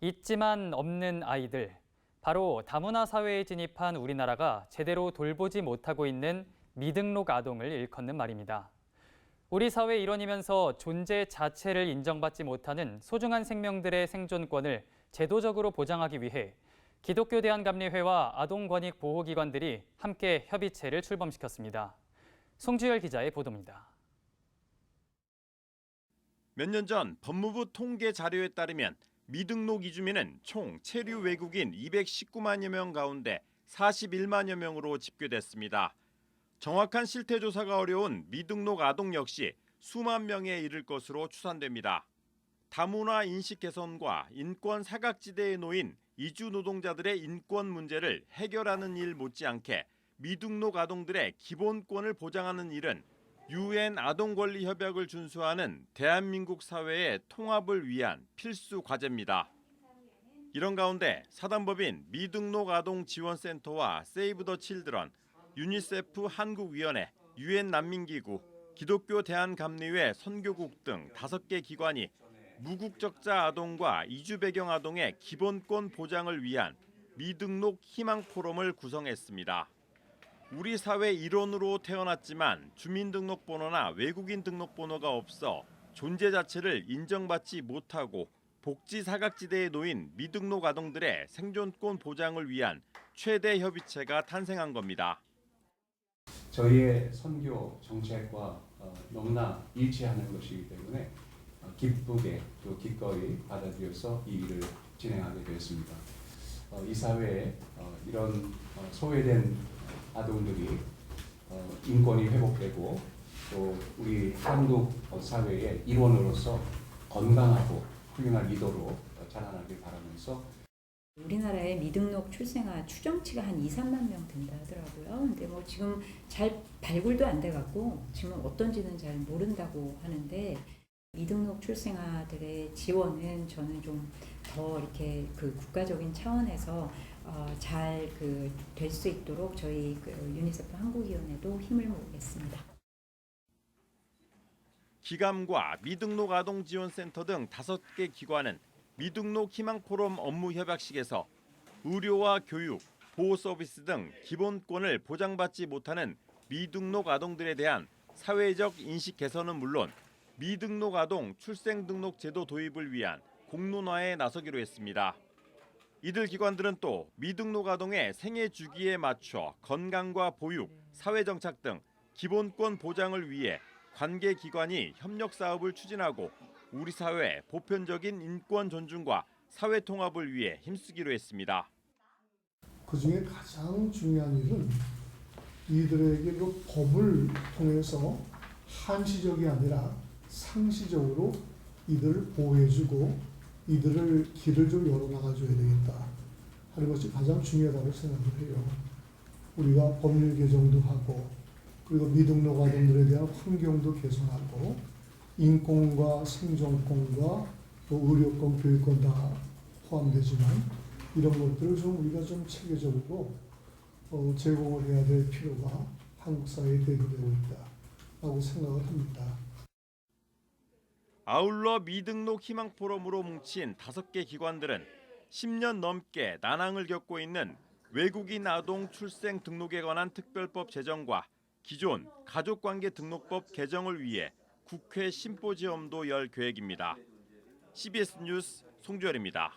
있지만 없는 아이들. 바로 다문화 사회에 진입한 우리나라가 제대로 돌보지 못하고 있는 미등록 아동을 일컫는 말입니다. 우리 사회 일원이면서 존재 자체를 인정받지 못하는 소중한 생명들의 생존권을 제도적으로 보장하기 위해 기독교 대한감리회와 아동권익보호기관들이 함께 협의체를 출범시켰습니다. 송주열 기자의 보도입니다. 몇 년 전 법무부 통계 자료에 따르면 미등록 이주민은 총 체류 외국인 219만여 명 가운데 41만여 명으로 집계됐습니다. 정확한 실태 조사가 어려운 미등록 아동 역시 수만 명에 이를 것으로 추산됩니다. 다문화 인식 개선과 인권 사각지대에 놓인 이주 노동자들의 인권 문제를 해결하는 일 못지않게 미등록 아동들의 기본권을 보장하는 일은 UN 아동권리협약을 준수하는 대한민국 사회의 통합을 위한 필수 과제입니다. 이런 가운데 사단법인 미등록 아동 지원센터와 세이브 더 칠드런, 유니세프 한국위원회, UN 난민기구, 기독교 대한감리회 선교국 등 5개 기관이 무국적자 아동과 이주 배경 아동의 기본권 보장을 위한 미등록 희망 포럼을 구성했습니다. 우리 사회 일원으로 태어났지만 주민등록번호나 외국인 등록번호가 없어 존재 자체를 인정받지 못하고 복지 사각지대에 놓인 미등록 아동들의 생존권 보장을 위한 최대 협의체가 탄생한 겁니다. 저희의 선교 정책과 너무나 일치하는 것이기 때문에 기쁘게 또 기꺼이 받아들여서 이 일을 진행하게 되었습니다. 이 사회에 이런 소외된 아동들이 인권이 회복되고 또 우리 한국 사회의 일원으로서 건강하고 훌륭한 리더로 자라나길 바라면서 우리나라의 미등록 출생아 추정치가 한 2, 3만 명 된다 하더라고요. 근데 뭐 지금 잘 발굴도 안 돼갖고 지금 어떤지는 잘 모른다고 하는데 미등록 출생아들의 지원은 저는 좀 더 이렇게 그 국가적인 차원에서 잘 될 수 있도록 저희 유니세프 한국위원회도 힘을 모으겠습니다. 기감과 미등록 아동 지원센터 등 5개 기관은 미등록 희망 포럼 업무 협약식에서 의료와 교육, 보호 서비스 등 기본권을 보장받지 못하는 미등록 아동들에 대한 사회적 인식 개선은 물론 미등록 아동 출생 등록 제도 도입을 위한 공론화에 나서기로 했습니다. 이들 기관들은 또 미등록 아동의 생애 주기에 맞춰 건강과 보육, 사회정착 등 기본권 보장을 위해 관계 기관이 협력 사업을 추진하고 우리 사회 보편적인 인권 존중과 사회 통합을 위해 힘쓰기로 했습니다. 그중에 가장 중요한 일은 이들에게 그 법을 통해서 한시적이 아니라 상시적으로 이들을 보호해주고 이들을 길을 좀 열어나가줘야 되겠다 하는 것이 가장 중요하다고 생각을 해요. 우리가 법률 개정도 하고 그리고 미등록 아동들에 대한 환경도 개선하고 인권과 생존권과 또 의료권, 교육권 다 포함되지만 이런 것들을 좀 우리가 좀 체계적으로 제공을 해야 될 필요가 한국 사회에 대두되고 있다라고 생각을 합니다. 아울러 미등록 희망 포럼으로 뭉친 5개 기관들은 10년 넘게 난항을 겪고 있는 외국인 아동 출생 등록에 관한 특별법 제정과 기존 가족관계 등록법 개정을 위해 국회 심포지엄도 열 계획입니다. CBS 뉴스 송주열입니다.